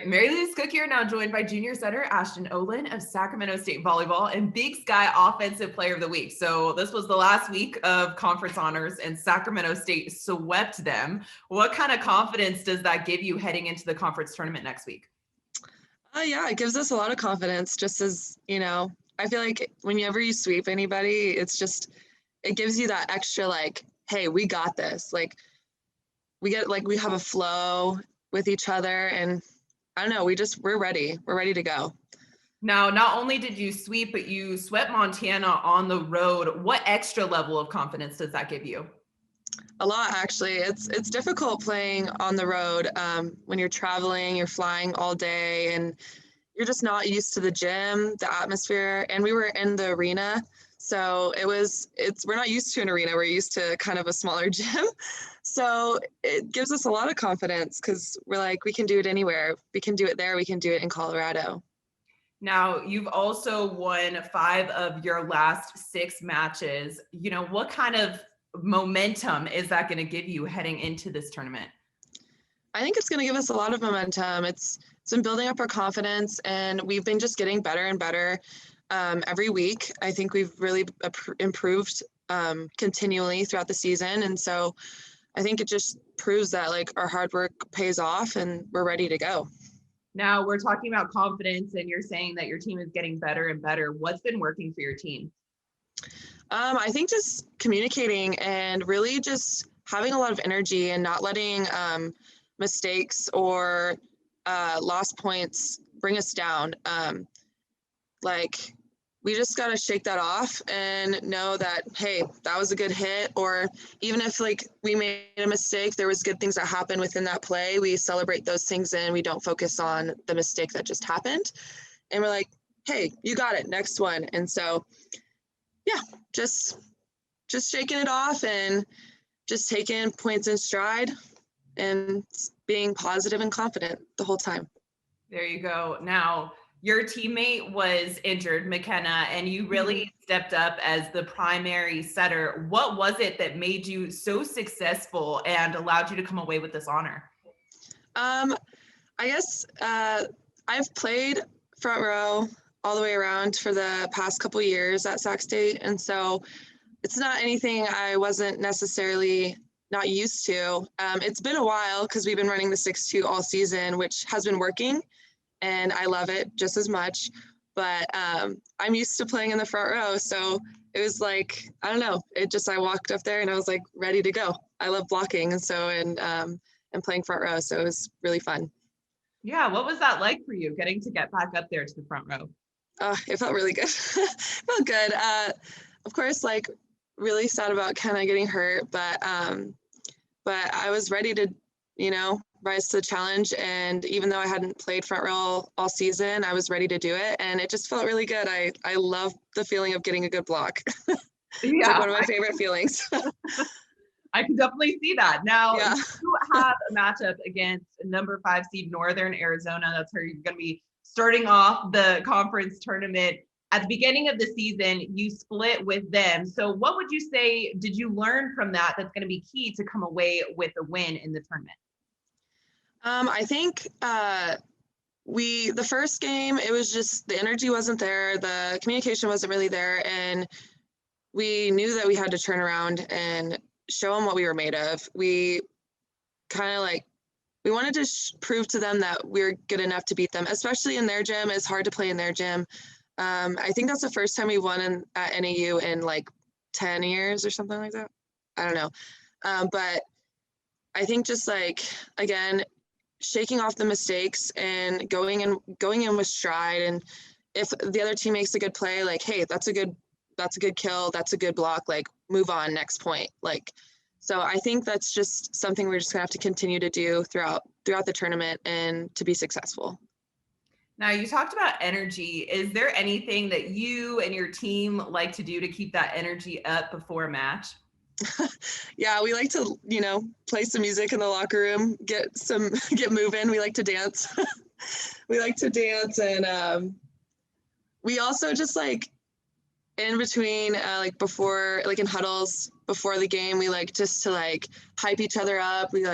Mary Lou's Cook here, now joined by junior setter Ashtin Olin of Sacramento State Volleyball and Big Sky Offensive Player of the Week. So this was the last week of conference honors and Sacramento State swept them. What kind of confidence does that give you heading into the conference tournament next week? Yeah, it gives us a lot of confidence. Just as, I feel like whenever you sweep anybody, it gives you that extra, hey, we got this. We have a flow with each other, and I don't know, we're ready. We're ready to go. Now, not only did you sweep, but you swept Montana on the road. What extra level of confidence does that give you? A lot, actually. It's difficult playing on the road when you're traveling, you're flying all day, and you're just not used to the gym, the atmosphere. And we were in the arena, so we're not used to an arena. We're used to kind of a smaller gym. So it gives us a lot of confidence because we're like, we can do it anywhere. We can do it there. We can do it in Colorado. Now, you've also won 5 of your last 6 matches. What kind of momentum is that going to give you heading into this tournament? I think it's going to give us a lot of momentum. It's been building up our confidence, and we've been just getting better and better every week. I think we've really improved continually throughout the season. And so I think it just proves that our hard work pays off and we're ready to go. Now we're talking about confidence and you're saying that your team is getting better and better. What's been working for your team? I think just communicating and really just having a lot of energy and not letting mistakes or lost points bring us down. We just got to shake that off and know that, hey, that was a good hit. Or even if we made a mistake, there was good things that happened within that play. We celebrate those things and we don't focus on the mistake that just happened. And we're like, hey, you got it, next one. And so, yeah, just shaking it off and just taking points in stride and being positive and confident the whole time. There you go. Now, your teammate was injured, McKenna, and you really stepped up as the primary setter. What was it that made you so successful and allowed you to come away with this honor? I guess I've played front row all the way around for the past couple years at Sac State, and so it's not anything I wasn't necessarily not used to. It's been a while because we've been running the 6-2 all season, which has been working. And I love it just as much, but I'm used to playing in the front row. So it was I don't know, I walked up there and I was ready to go. I love blocking and playing front row. So it was really fun. Yeah. What was that like for you getting to get back up there to the front row? It felt really good. It felt good. Of course, really sad about kind of getting hurt, but I was ready to, rise to the challenge. And even though I hadn't played front row all season, I was ready to do it. And it just felt really good. I love the feeling of getting a good block. It's one of my favorite feelings. I can definitely see that. Now, you have a matchup against number 5 seed Northern Arizona. That's where you're going to be starting off the conference tournament. At the beginning of the season, you split with them. So what would you say did you learn from that that's going to be key to come away with a win in the tournament? I think the first game, it was just the energy wasn't there, the communication wasn't really there, and we knew that we had to turn around and show them what we were made of. We kind of we wanted to prove to them that we're good enough to beat them, especially in their gym. It's hard to play in their gym. I think that's the first time we won at NAU in 10 years or something like that. I don't know. But I think just again, shaking off the mistakes and going in with stride. And if the other team makes a good play, hey, that's a good kill, that's a good block, move on, next point. So I think that's just something we're just gonna have to continue to do throughout the tournament and to be successful. Now, you talked about energy. Is there anything that you and your team like to do to keep that energy up before a match? Yeah, we like to, play some music in the locker room, get moving. We like to dance. We like to dance, and we also just in between, before, in huddles before the game, we just to hype each other up. We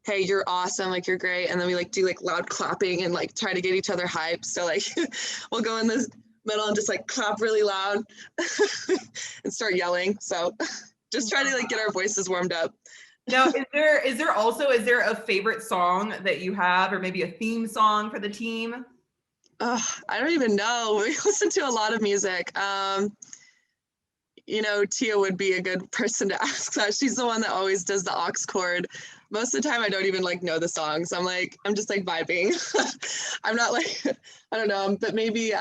hey, you're awesome, like you're great. And then we like do like loud clapping and like try to get each other hyped. So like we'll go in the middle and just like clap really loud and start yelling. So just try to like get our voices warmed up. Now, is there a favorite song that you have, or maybe a theme song for the team? I don't even know. We listen to a lot of music. You know, Tia would be a good person to ask that. She's the one that always does the aux chord. Most of the time I don't even like know the songs. I'm just like vibing. I'm not like, I don't know, but maybe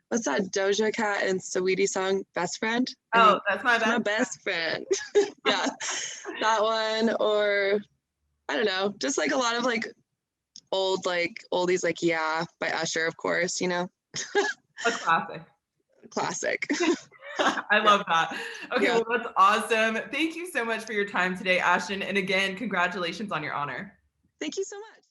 what's that Doja Cat and Saweetie song, Best Friend? Oh, that's my best friend. Yeah, that one. Or I don't know, just like a lot of like old like oldies, like Yeah by Usher, of course, you know. A classic. Classic. I love that. Okay, Yeah. well, that's awesome. Thank you so much for your time today, Ashtin. And again, congratulations on your honor. Thank you so much.